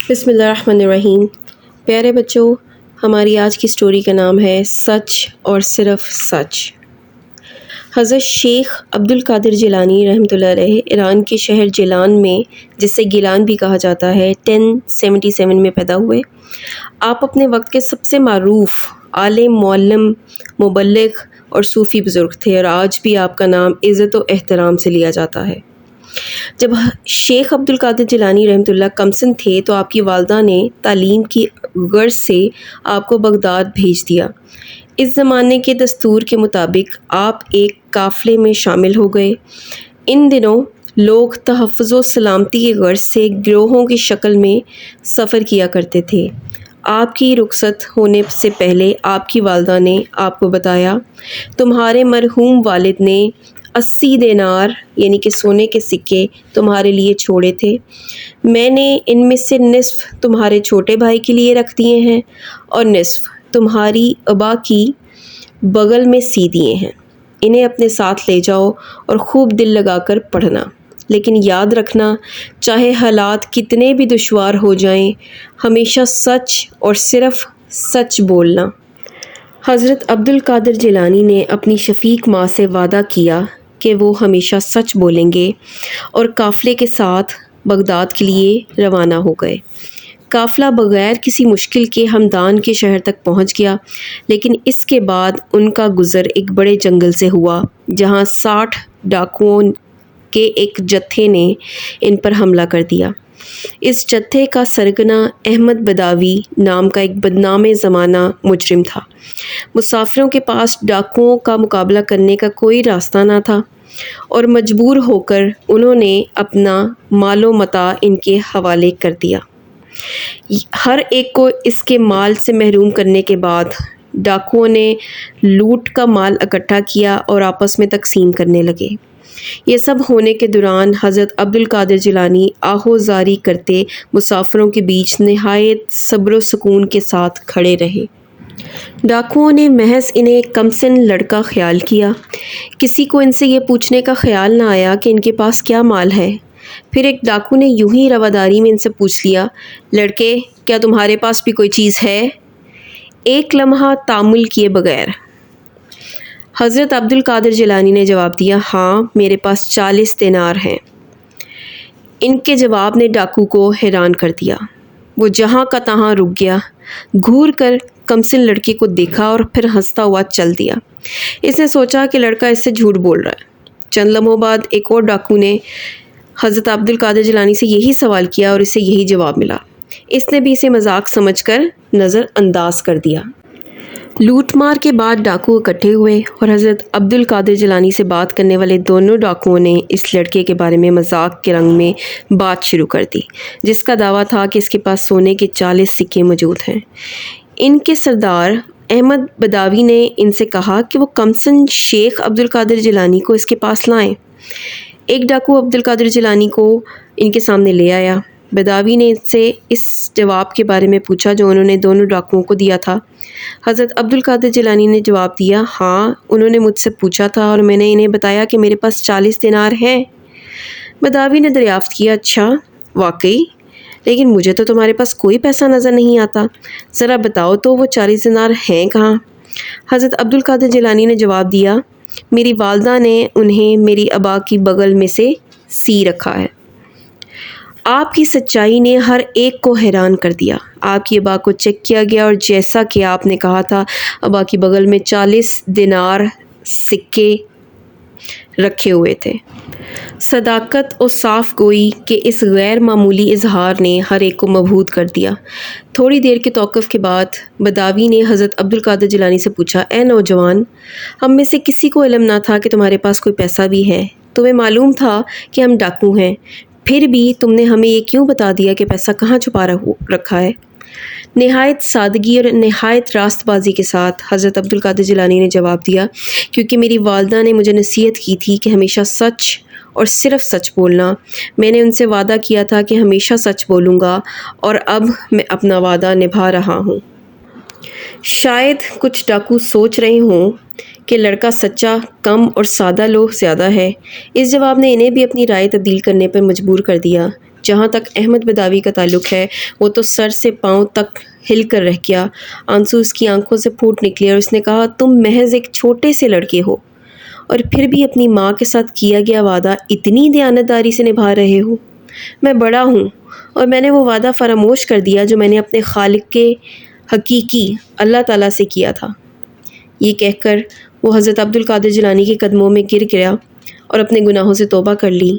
بسم اللہ الرحمن الرحیم۔ پیارے بچوں، ہماری آج کی سٹوری کا نام ہے سچ اور صرف سچ۔ حضرت شیخ عبد القادر جیلانی رحمۃ اللہ علیہ ایران کے شہر جیلان میں، جسے گیلان بھی کہا جاتا ہے، 1077 میں پیدا ہوئے۔ آپ اپنے وقت کے سب سے معروف عالم، معلم، مبلغ اور صوفی بزرگ تھے، اور آج بھی آپ کا نام عزت و احترام سے لیا جاتا ہے۔ جب شیخ عبد القادر جیلانی رحمۃ اللہ کمسن تھے تو آپ کی والدہ نے تعلیم کی غرض سے آپ کو بغداد بھیج دیا۔ اس زمانے کے دستور کے مطابق آپ ایک قافلے میں شامل ہو گئے۔ ان دنوں لوگ تحفظ و سلامتی کی غرض سے گروہوں کی شکل میں سفر کیا کرتے تھے۔ آپ کی رخصت ہونے سے پہلے آپ کی والدہ نے آپ کو بتایا، تمہارے مرحوم والد نے 80 دینار یعنی کہ سونے کے سکے تمہارے لیے چھوڑے تھے۔ میں نے ان میں سے نصف تمہارے چھوٹے بھائی کے لیے رکھ دیے ہیں اور نصف تمہاری ابا کی بغل میں سی دیے ہیں۔ انہیں اپنے ساتھ لے جاؤ اور خوب دل لگا کر پڑھنا، لیکن یاد رکھنا، چاہے حالات کتنے بھی دشوار ہو جائیں، ہمیشہ سچ اور صرف سچ بولنا۔ حضرت عبد القادر جیلانی نے اپنی شفیق ماں سے وعدہ کیا کہ وہ ہمیشہ سچ بولیں گے، اور قافلے کے ساتھ بغداد کے لیے روانہ ہو گئے۔ قافلہ بغیر کسی مشکل کے ہمدان کے شہر تک پہنچ گیا، لیکن اس کے بعد ان کا گزر ایک بڑے جنگل سے ہوا، جہاں 60 ڈاکوؤں کے ایک جتھے نے ان پر حملہ کر دیا۔ اس جتھے کا سرگنا احمد بداوی نام کا ایک بدنام زمانہ مجرم تھا۔ مسافروں کے پاس ڈاکوؤں کا مقابلہ کرنے کا کوئی راستہ نہ تھا، اور مجبور ہو کر انہوں نے اپنا مال و متاع ان کے حوالے کر دیا۔ ہر ایک کو اس کے مال سے محروم کرنے کے بعد ڈاکوؤں نے لوٹ کا مال اکٹھا کیا اور آپس میں تقسیم کرنے لگے۔ یہ سب ہونے کے دوران حضرت عبد القادر جیلانی آہوزاری کرتے مسافروں کے بیچ نہایت صبر و سکون کے ساتھ کھڑے رہے۔ ڈاکوؤں نے محض انہیں کمسن لڑکا خیال کیا، کسی کو ان سے یہ پوچھنے کا خیال نہ آیا کہ ان کے پاس کیا مال ہے۔ پھر ایک ڈاکو نے یوں ہی رواداری میں ان سے پوچھ لیا، لڑکے، کیا تمہارے پاس بھی کوئی چیز ہے؟ ایک لمحہ تامل کیے بغیر حضرت عبد القادر جیلانی نے جواب دیا، ہاں، میرے پاس 40 دینار ہیں۔ ان کے جواب نے ڈاکو کو حیران کر دیا۔ وہ جہاں کا تہاں رک گیا، گھور کر کمسن لڑکے کو دیکھا اور پھر ہنستا ہوا چل دیا۔ اس نے سوچا کہ لڑکا اس سے جھوٹ بول رہا ہے۔ چند لمحوں بعد ایک اور ڈاکو نے حضرت عبد القادر جیلانی سے یہی سوال کیا اور اسے یہی جواب ملا۔ اس نے بھی اسے مذاق سمجھ کر نظر انداز کر دیا۔ لوٹ مار کے بعد ڈاکو اکٹھے ہوئے اور حضرت عبد القادر جیلانی سے بات کرنے والے دونوں ڈاکوؤں نے اس لڑکے کے بارے میں مذاق کے رنگ میں بات شروع کر دی، جس کا دعویٰ تھا کہ اس کے پاس سونے کے 40 سکے موجود ہیں۔ ان کے سردار احمد بداوی نے ان سے کہا کہ وہ کمسن شیخ عبد القادر جیلانی کو اس کے پاس لائیں۔ ایک ڈاکو عبد القادر جیلانی کو ان کے سامنے لے آیا۔ بداوی نے ان سے اس جواب کے بارے میں پوچھا جو انہوں نے دونوں ڈاکوؤں کو دیا تھا۔ حضرت عبد القادر جیلانی نے جواب دیا، ہاں، انہوں نے مجھ سے پوچھا تھا اور میں نے انہیں بتایا کہ میرے پاس 40 دینار ہیں۔ بداوی نے دریافت کیا، اچھا، واقعی؟ لیکن مجھے تو تمہارے پاس کوئی پیسہ نظر نہیں آتا، ذرا بتاؤ تو وہ 40 دینار ہیں کہاں؟ حضرت عبد القادر جیلانی نے جواب دیا، میری والدہ نے انہیں میری ابا کی بغل میں سے سی رکھا ہے۔ آپ کی سچائی نے ہر ایک کو حیران کر دیا۔ آپ کی ابا کو چیک کیا گیا اور جیسا کہ آپ نے کہا تھا، ابا کی بغل میں 40 دینار سکے رکھے ہوئے تھے۔ صداقت اور صاف گوئی کے اس غیر معمولی اظہار نے ہر ایک کو مبہوت کر دیا۔ تھوڑی دیر کے توقف کے بعد بداوی نے حضرت عبد القادر جیلانی سے پوچھا، اے نوجوان، ہم میں سے کسی کو علم نہ تھا کہ تمہارے پاس کوئی پیسہ بھی ہے۔ تمہیں معلوم تھا کہ ہم ڈاکو ہیں، پھر بھی تم نے ہمیں یہ کیوں بتا دیا کہ پیسہ کہاں چھپا رکھا ہے؟ نہایت سادگی اور نہایت راست بازی کے ساتھ حضرت عبد القادر جیلانی نے جواب دیا، کیونکہ میری والدہ نے مجھے نصیحت کی تھی کہ ہمیشہ سچ اور صرف سچ بولنا۔ میں نے ان سے وعدہ کیا تھا کہ ہمیشہ سچ بولوں گا، اور اب میں اپنا وعدہ نبھا رہا ہوں۔ شاید کچھ ڈاکو سوچ رہے ہوں کہ لڑکا سچا کم اور سادہ لوح زیادہ ہے۔ اس جواب نے انہیں بھی اپنی رائے تبدیل کرنے پر مجبور کر دیا۔ جہاں تک احمد بداوی کا تعلق ہے وہ تو سر سے پاؤں تک ہل کر رہ گیا، آنسو اس کی آنکھوں سے پھوٹ نکلے اور اس نے کہا تم محض ایک چھوٹے سے لڑکے ہو اور پھر بھی اپنی ماں کے ساتھ کیا گیا وعدہ اتنی دیانتداری سے نبھا رہے ہو۔ میں بڑا ہوں اور میں نے وہ وعدہ فراموش کر دیا جو میں نے اپنے خالق کے حقیقی اللہ تعالیٰ سے کیا تھا۔ یہ کہہ کر وہ حضرت عبد القادر جیلانی کے قدموں میں گر گیا اور اپنے گناہوں سے توبہ کر لی۔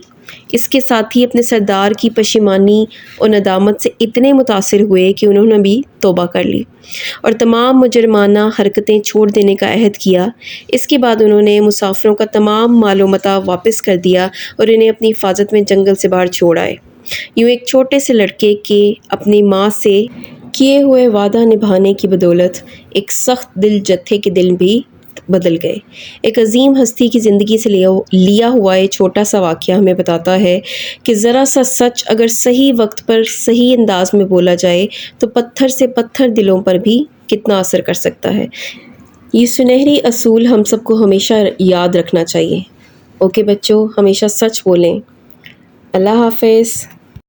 اس کے ساتھ ہی اپنے سردار کی پشیمانی اور ندامت سے اتنے متاثر ہوئے کہ انہوں نے بھی توبہ کر لی اور تمام مجرمانہ حرکتیں چھوڑ دینے کا عہد کیا۔ اس کے بعد انہوں نے مسافروں کا تمام مال و متاع واپس کر دیا اور انہیں اپنی حفاظت میں جنگل سے باہر چھوڑ آئے۔ یوں ایک چھوٹے سے لڑکے کے اپنی ماں سے کیے ہوئے وعدہ نبھانے کی بدولت ایک سخت دل جتھے کے دل بھی بدل گئے۔ ایک عظیم ہستی کی زندگی سے لیا ہوا یہ چھوٹا سا واقعہ ہمیں بتاتا ہے کہ ذرا سا سچ اگر صحیح وقت پر صحیح انداز میں بولا جائے تو پتھر سے پتھر دلوں پر بھی کتنا اثر کر سکتا ہے۔ یہ سنہری اصول ہم سب کو ہمیشہ یاد رکھنا چاہیے۔ اوکے بچوں، ہمیشہ سچ بولیں۔ اللہ حافظ۔